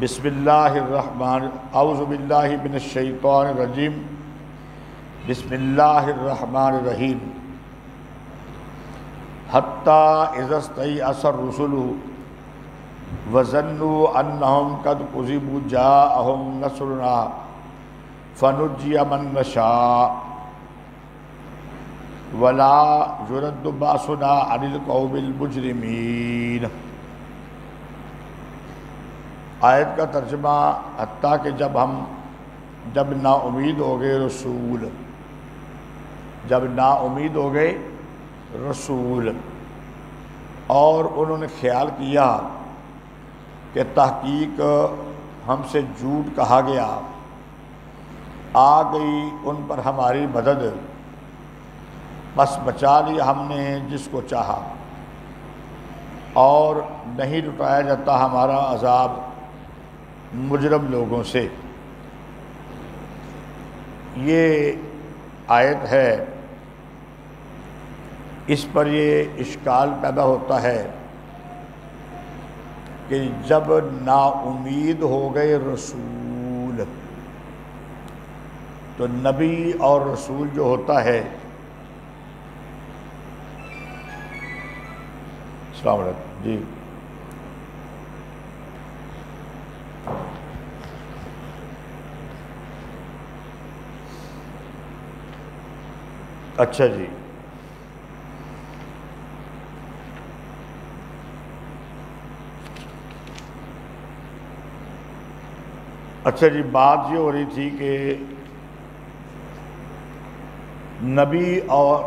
بسم اللہ الرحمن اعوذ باللہ من الشیطان الرجیم بسم اللہ الرحمن الرحیم حتی اذا استیأس الرسل وظنوا انہم قد کذبوا جاءہم نصرنا فنجی من نشاء ولا يرد بأسنا عن القوم المجرمین۔ آیت کا ترجمہ حتیٰ کہ جب نا امید ہو گئے رسول، جب نا امید ہو گئے رسول اور انہوں نے خیال کیا کہ تحقیق ہم سے جھوٹ کہا گیا، آ گئی ان پر ہماری مدد، بس بچا لیا ہم نے جس کو چاہا اور نہیں لٹایا جاتا ہمارا عذاب مجرم لوگوں سے۔ یہ آیت ہے، اس پر یہ اشکال پیدا ہوتا ہے کہ جب نا امید ہو گئے رسول تو نبی اور رسول جو ہوتا ہے، السلام علیکم جی، اچھا جی، اچھا جی، بات یہ ہو رہی تھی کہ نبی اور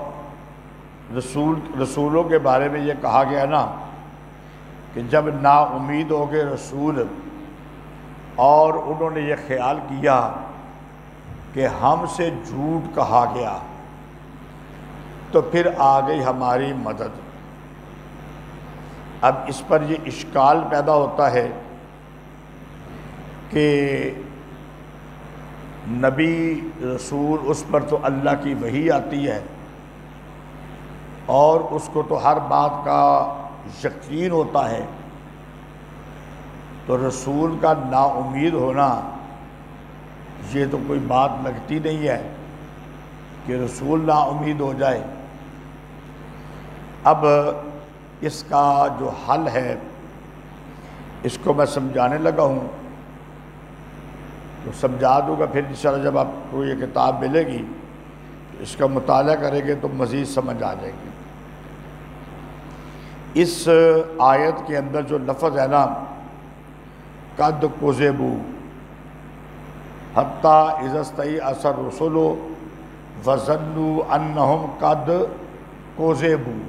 رسولوں کے بارے میں یہ کہا گیا نا کہ جب نا امید ہو گئے رسول اور انہوں نے یہ خیال کیا کہ ہم سے جھوٹ کہا گیا تو پھر آ گئی ہماری مدد۔ اب اس پر یہ اشکال پیدا ہوتا ہے کہ نبی رسول اس پر تو اللہ کی وحی آتی ہے اور اس کو تو ہر بات کا یقین ہوتا ہے، تو رسول کا نا امید ہونا یہ تو کوئی بات لگتی نہیں ہے کہ رسول نا امید ہو جائے۔ اب اس کا جو حل ہے اس کو میں سمجھانے لگا ہوں، تو سمجھا دوں گا، پھر انشاءاللہ جب آپ کو یہ کتاب ملے گی اس کا مطالعہ کریں گے تو مزید سمجھ آ جائے گی۔ اس آیت کے اندر جو لفظ ہے نا قد کذبوا حتی اذا استیأس الرسل وظنوا انہم قد کذبوا،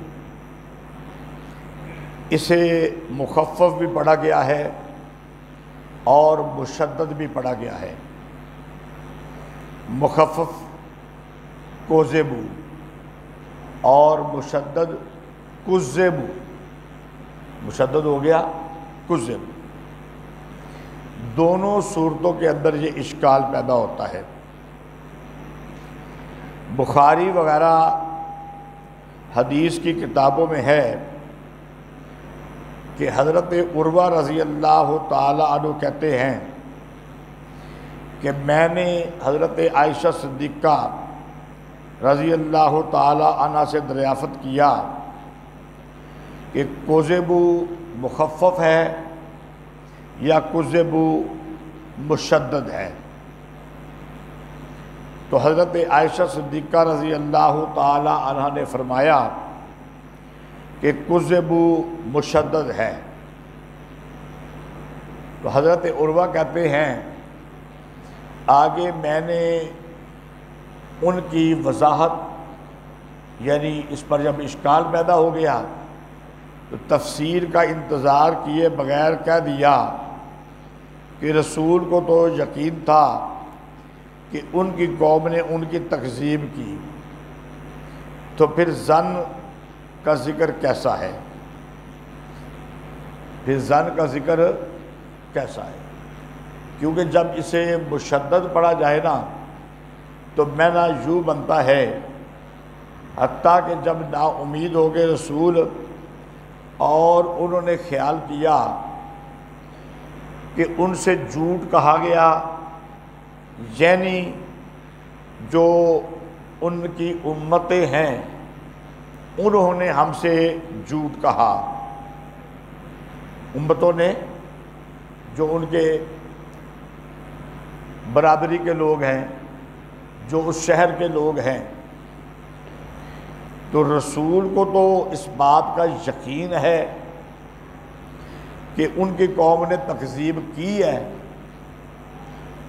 اسے مخفف بھی پڑھا گیا ہے اور مشدد بھی پڑھا گیا ہے۔ مخفف کذبوا اور مشدد کذبوا، مشدد ہو گیا کذب۔ دونوں صورتوں کے اندر یہ اشکال پیدا ہوتا ہے۔ بخاری وغیرہ حدیث کی کتابوں میں ہے کہ حضرت عروہ رضی اللہ تعالی عنہ کہتے ہیں کہ میں نے حضرت عائشہ صدیقہ رضی اللہ تعالی عنہ سے دریافت کیا کہ کذبوا مخفف ہے یا کذبوا مشدد ہے، تو حضرت عائشہ صدیقہ رضی اللہ تعالی عنہ نے فرمایا کہ کذبوا مشدد ہے۔ تو حضرت عروہ کہتے ہیں آگے میں نے ان کی وضاحت، یعنی اس پر جب اشکال پیدا ہو گیا تو تفسیر کا انتظار کیے بغیر کہہ دیا کہ رسول کو تو یقین تھا کہ ان کی قوم نے ان کی تکذیب کی، تو پھر ظن کا ذکر کیسا ہے، پھر ظن کا ذکر کیسا ہے؟ کیونکہ جب اسے مشدد پڑھا جائے نا تو معنی یوں بنتا ہے حتیٰ کہ جب نا امید ہو گئے رسول اور انہوں نے خیال کیا کہ ان سے جھوٹ کہا گیا، یعنی جو ان کی امتیں ہیں انہوں نے ہم سے جھوٹ کہا، امتوں نے جو ان کے برادری کے لوگ ہیں، جو اس شہر کے لوگ ہیں، تو رسول کو تو اس بات کا یقین ہے کہ ان کی قوم نے تکذیب کی ہے،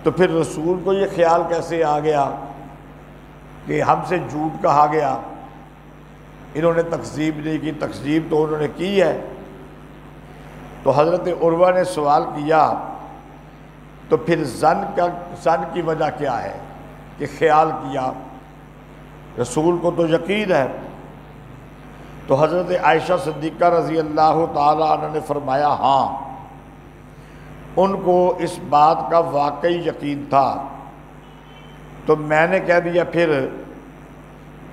تو پھر رسول کو یہ خیال کیسے آ گیا کہ ہم سے جھوٹ کہا گیا، انہوں نے تکذیب نہیں کی؟ تکذیب تو انہوں نے کی ہے۔ تو حضرت عروہ نے سوال کیا تو پھر ظن کی وجہ کیا ہے کہ خیال کیا؟ رسول کو تو یقین ہے۔ تو حضرت عائشہ صدیقہ رضی اللہ تعالی عنہ نے فرمایا ہاں، ان کو اس بات کا واقعی یقین تھا۔ تو میں نے کہہ دیا پھر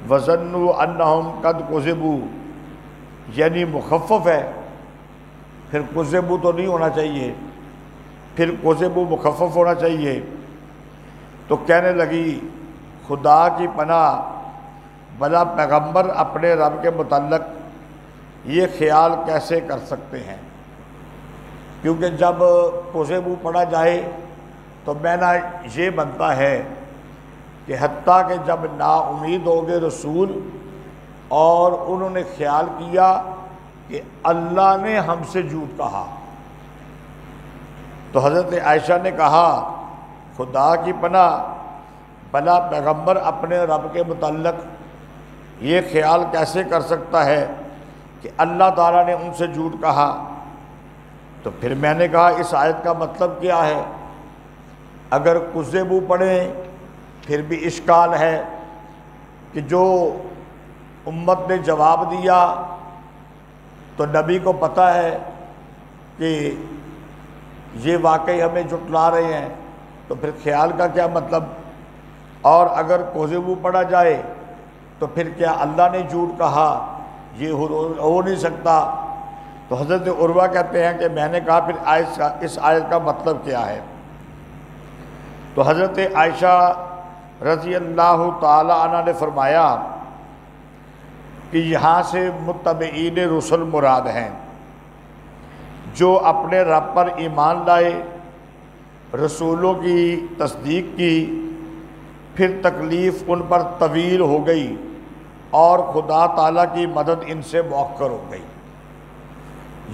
وَظَنُّوا أَنَّهُمْ قَدْ كُذِبُوا، یعنی مخفف ہے، پھر کذبوا تو نہیں ہونا چاہیے، پھر کذبوا مخفف ہونا چاہیے۔ تو کہنے لگی خدا کی پناہ، بھلا پیغمبر اپنے رب کے متعلق یہ خیال کیسے کر سکتے ہیں؟ کیونکہ جب کذبوا پڑھا جائے تو معنی یہ بنتا ہے کہ حتیٰ کہ جب نا امید ہو گئے رسول اور انہوں نے خیال کیا کہ اللہ نے ہم سے جھوٹ کہا، تو حضرت عائشہ نے کہا خدا کی پناہ، بھلا پیغمبر اپنے رب کے متعلق یہ خیال کیسے کر سکتا ہے کہ اللہ تعالیٰ نے ان سے جھوٹ کہا؟ تو پھر میں نے کہا اس آیت کا مطلب کیا ہے؟ اگر کذبوا پڑھیں پھر بھی اشکال ہے کہ جو امت نے جواب دیا تو نبی کو پتہ ہے کہ یہ واقعی ہمیں جھٹلا رہے ہیں، تو پھر خیال کا کیا مطلب؟ اور اگر کذبوا پڑھا جائے تو پھر کیا اللہ نے جھوٹ کہا؟ یہ ہو نہیں سکتا۔ تو حضرت عروہ کہتے ہیں کہ میں نے کہا پھر اس آیت کا مطلب کیا ہے؟ تو حضرت عائشہ رضی اللہ تعالی عنہ نے فرمایا کہ یہاں سے متبعین رسل مراد ہیں، جو اپنے رب پر ایمان لائے، رسولوں کی تصدیق کی، پھر تکلیف ان پر طویل ہو گئی اور خدا تعالیٰ کی مدد ان سے مؤخر ہو گئی۔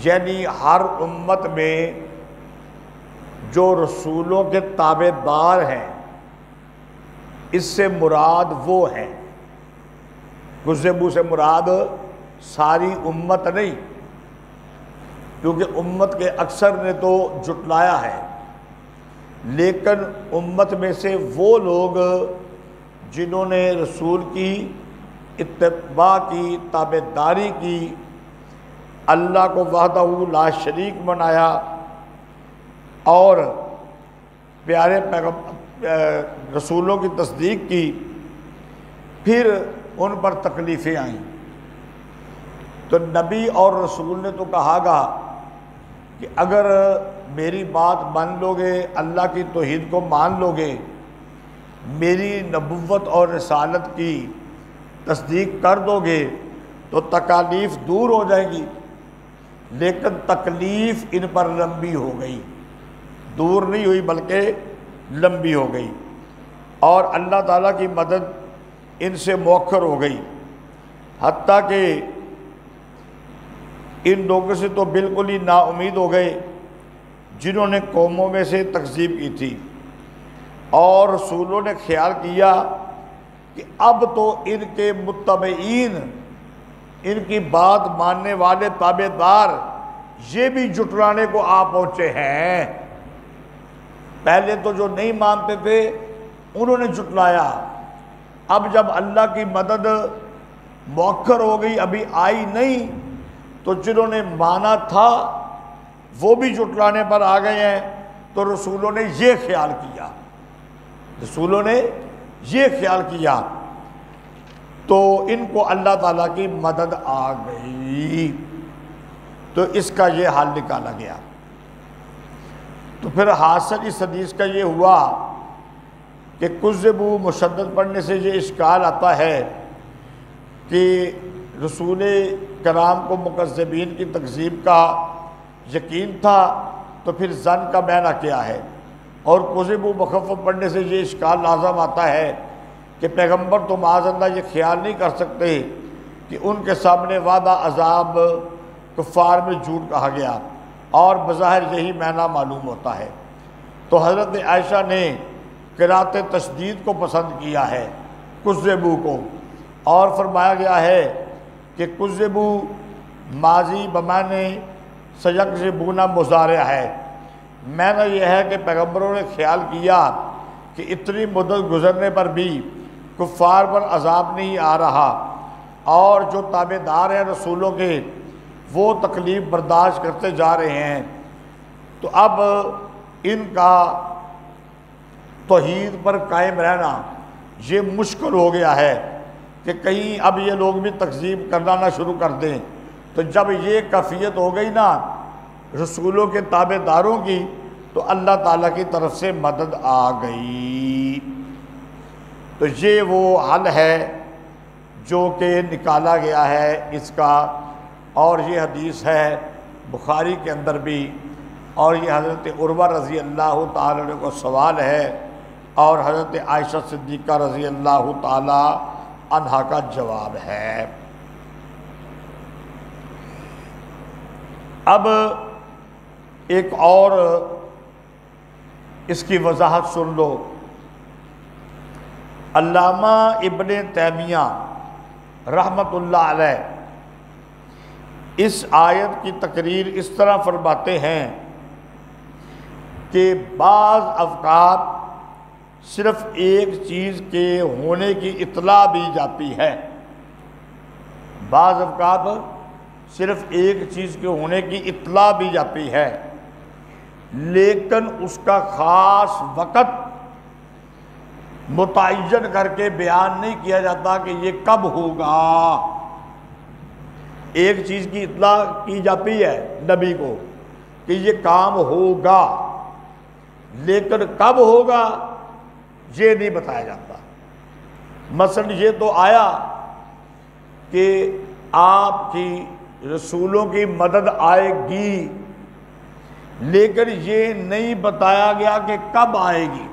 یعنی ہر امت میں جو رسولوں کے تابع دار ہیں اس سے مراد وہ ہیں، کذبوا سے مراد ساری امت نہیں، کیونکہ امت کے اکثر نے تو جھٹلایا ہے، لیکن امت میں سے وہ لوگ جنہوں نے رسول کی اتباع کی، تابع داری کی، اللہ کو وحدہ لا شریک بنایا اور پیارے رسولوں کی تصدیق کی، پھر ان پر تکلیفیں آئیں، تو نبی اور رسول نے تو کہا گا کہ اگر میری بات مان لو گے، اللہ کی توحید کو مان لو گے، میری نبوت اور رسالت کی تصدیق کر دو گے تو تکالیف دور ہو جائیں گی، لیکن تکلیف ان پر لمبی ہو گئی، دور نہیں ہوئی بلکہ لمبی ہو گئی، اور اللہ تعالیٰ کی مدد ان سے مؤخر ہو گئی، حتیٰ کہ ان لوگوں سے تو بالکل ہی نا امید ہو گئے جنہوں نے قوموں میں سے تکذیب کی تھی، اور رسولوں نے خیال کیا کہ اب تو ان کے متبعین، ان کی بات ماننے والے تابع دار یہ بھی جھٹلانے کو آ پہنچے ہیں۔ پہلے تو جو نہیں مانتے تھے انہوں نے جھٹلایا، اب جب اللہ کی مدد مؤخر ہو گئی، ابھی آئی نہیں، تو جنہوں نے مانا تھا وہ بھی جھٹلانے پر آ گئے ہیں۔ تو رسولوں نے یہ خیال کیا، رسولوں نے یہ خیال کیا تو ان کو اللہ تعالیٰ کی مدد آ گئی، تو اس کا یہ حل نکالا گیا۔ تو پھر حاصل اس حدیث کا یہ ہوا کہ کذبوا مشدد پڑھنے سے یہ اشکال آتا ہے کہ رسول کرام کو مکذبین کی تکذیب کا یقین تھا، تو پھر ظن کا معنی کیا ہے؟ اور کذبوا مخفف پڑھنے سے یہ اشکال لازم آتا ہے کہ پیغمبر تو معاذ اللہ یہ خیال نہیں کر سکتے کہ ان کے سامنے وعدہ عذاب کفار میں جھوٹ کہا گیا، اور بظاہر یہی معنی معلوم ہوتا ہے۔ تو حضرت عائشہ نے قرأت تشدید کو پسند کیا ہے، کذبوا کو، اور فرمایا گیا ہے کہ کذبوا ماضی بمعنی سیکذبون مضارع ہے۔ معنی یہ ہے کہ پیغمبروں نے خیال کیا کہ اتنی مدت گزرنے پر بھی کفار پر عذاب نہیں آ رہا، اور جو تابع دار ہیں رسولوں کے وہ تکلیف برداشت کرتے جا رہے ہیں، تو اب ان کا توحید پر قائم رہنا یہ مشکل ہو گیا ہے کہ کہیں اب یہ لوگ بھی تکذیب کرنا نہ شروع کر دیں۔ تو جب یہ کیفیت ہو گئی نا رسولوں کے تابع داروں کی، تو اللہ تعالیٰ کی طرف سے مدد آ گئی۔ تو یہ وہ حل ہے جو کہ نکالا گیا ہے اس کا، اور یہ حدیث ہے بخاری کے اندر بھی، اور یہ حضرت عروہ رضی اللہ تعالیٰ عنہ کو سوال ہے، اور حضرت عائشہ صدیقہ رضی اللہ تعالیٰ عنہا کا جواب ہے۔ اب ایک اور اس کی وضاحت سن لو۔ علامہ ابن تیمیہ رحمۃ اللہ علیہ اس آیت کی تقریر اس طرح فرماتے ہیں کہ بعض اوقات صرف ایک چیز کے ہونے کی اطلاع بھی جاتی ہے، بعض اوقات صرف ایک چیز کے ہونے کی اطلاع بھی جاتی ہے، لیکن اس کا خاص وقت متعین کر کے بیان نہیں کیا جاتا کہ یہ کب ہوگا۔ ایک چیز کی اطلاع کی جاتی ہے نبی کو کہ یہ کام ہوگا، لیکن کب ہوگا یہ نہیں بتایا جاتا۔ مثلا یہ تو آیا کہ آپ کی رسولوں کی مدد آئے گی، لیکن یہ نہیں بتایا گیا کہ کب آئے گی۔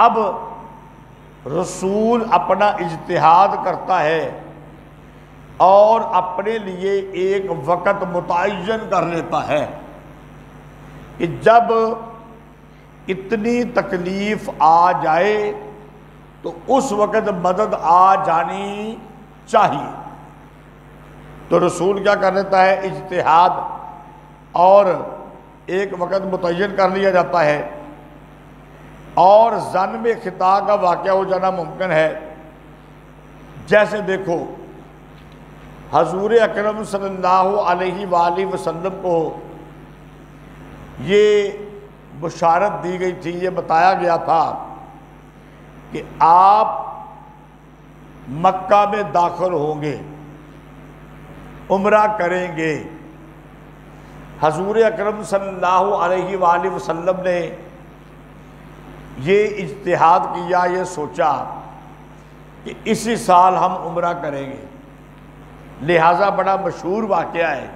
اب رسول اپنا اجتہاد کرتا ہے اور اپنے لیے ایک وقت متعین کر لیتا ہے کہ جب اتنی تکلیف آ جائے تو اس وقت مدد آ جانی چاہیے۔ تو رسول کیا کر لیتا ہے؟ اجتہاد، اور ایک وقت متعین کر لیا جاتا ہے، اور ظن میں خطا کا واقعہ ہو جانا ممکن ہے۔ جیسے دیکھو حضور اکرم صلی اللہ علیہ وآلہ وسلم کو یہ بشارت دی گئی تھی، یہ بتایا گیا تھا کہ آپ مکہ میں داخل ہوں گے، عمرہ کریں گے۔ حضور اکرم صلی اللہ علیہ وآلہ وسلم نے یہ اجتہاد کیا، یہ سوچا کہ اسی سال ہم عمرہ کریں گے، لہٰذا بڑا مشہور واقعہ ہے،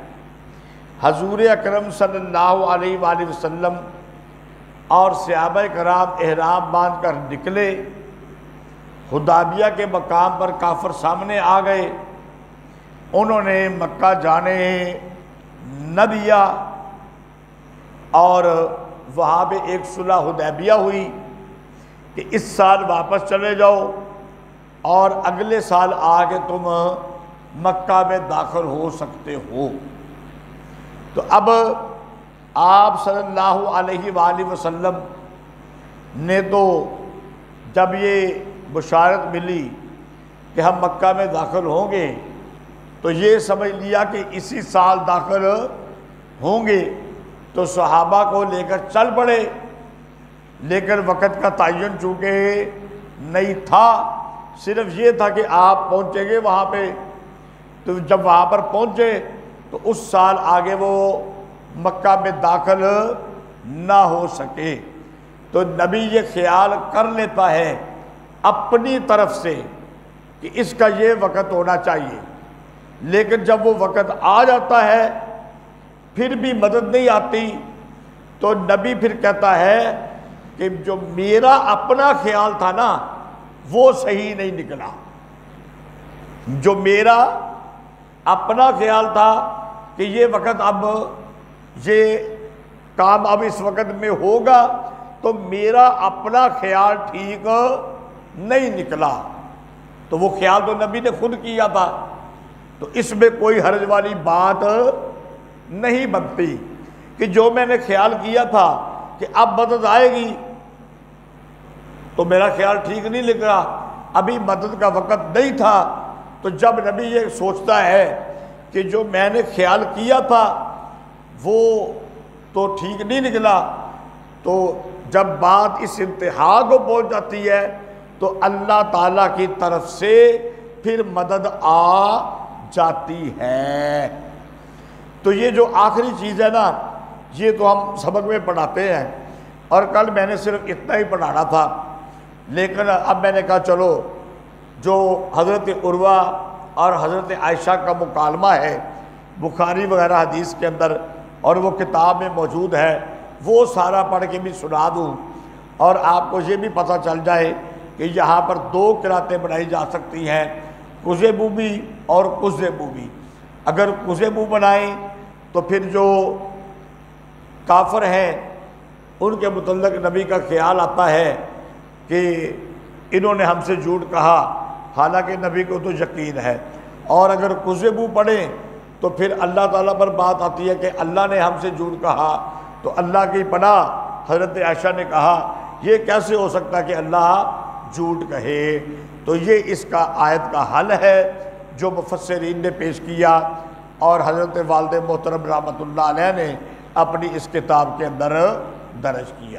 حضور اکرم صلی اللہ علیہ وآلہ وسلم اور صحابہ کرام احرام باندھ کر نکلے، حدیبیہ کے مقام پر کافر سامنے آ گئے، انہوں نے مکہ جانے نہ دیا، اور وہاں پہ ایک صلح حدیبیہ ہوئی کہ اس سال واپس چلے جاؤ اور اگلے سال آ کے تم مکہ میں داخل ہو سکتے ہو۔ تو اب آپ صلی اللہ علیہ وآلہ وسلم نے تو جب یہ بشارت ملی کہ ہم مکہ میں داخل ہوں گے تو یہ سمجھ لیا کہ اسی سال داخل ہوں گے، تو صحابہ کو لے کر چل پڑے، لیکن وقت کا تعین چونکہ نہیں تھا، صرف یہ تھا کہ آپ پہنچیں گے وہاں پہ۔ تو جب وہاں پر پہنچے تو اس سال آگے وہ مکہ میں داخل نہ ہو سکے۔ تو نبی یہ خیال کر لیتا ہے اپنی طرف سے کہ اس کا یہ وقت ہونا چاہیے، لیکن جب وہ وقت آ جاتا ہے پھر بھی مدد نہیں آتی، تو نبی پھر کہتا ہے کہ جو میرا اپنا خیال تھا نا وہ صحیح نہیں نکلا، جو میرا اپنا خیال تھا کہ یہ وقت اب یہ کام اب اس وقت میں ہوگا، تو میرا اپنا خیال ٹھیک نہیں نکلا۔ تو وہ خیال تو نبی نے خود کیا تھا، تو اس میں کوئی حرج والی بات نہیں بنتی کہ جو میں نے خیال کیا تھا کہ اب مدد آئے گی تو میرا خیال ٹھیک نہیں لگ رہا، ابھی مدد کا وقت نہیں تھا۔ تو جب نبی یہ سوچتا ہے کہ جو میں نے خیال کیا تھا وہ تو ٹھیک نہیں نکلا، تو جب بات اس انتہا کو پہنچ جاتی ہے تو اللہ تعالیٰ کی طرف سے پھر مدد آ جاتی ہے۔ تو یہ جو آخری چیز ہے نا، یہ تو ہم سبق میں پڑھاتے ہیں، اور کل میں نے صرف اتنا ہی پڑھانا تھا، لیکن اب میں نے کہا چلو جو حضرت عروہ اور حضرت عائشہ کا مکالمہ ہے بخاری وغیرہ حدیث کے اندر، اور وہ کتاب میں موجود ہے، وہ سارا پڑھ کے بھی سنا دوں، اور آپ کو یہ بھی پتہ چل جائے کہ یہاں پر دو قراتیں بنائی جا سکتی ہیں، کذبوا بھی اور کذبوا بھی۔ اگر کذبوا بنائیں تو پھر جو کافر ہیں ان کے متعلق نبی کا خیال آتا ہے کہ انہوں نے ہم سے جھوٹ کہا، حالانکہ نبی کو تو یقین ہے، اور اگر کذبوا پڑھیں تو پھر اللہ تعالیٰ پر بات آتی ہے کہ اللہ نے ہم سے جھوٹ کہا، تو اللہ کی پناہ حضرت عائشہ نے کہا یہ کیسے ہو سکتا کہ اللہ جھوٹ کہے۔ تو یہ اس کا آیت کا حل ہے جو مفسرین نے پیش کیا، اور حضرت والد محترم رحمۃ اللہ علیہ نے اپنی اس کتاب کے اندر درج کیا۔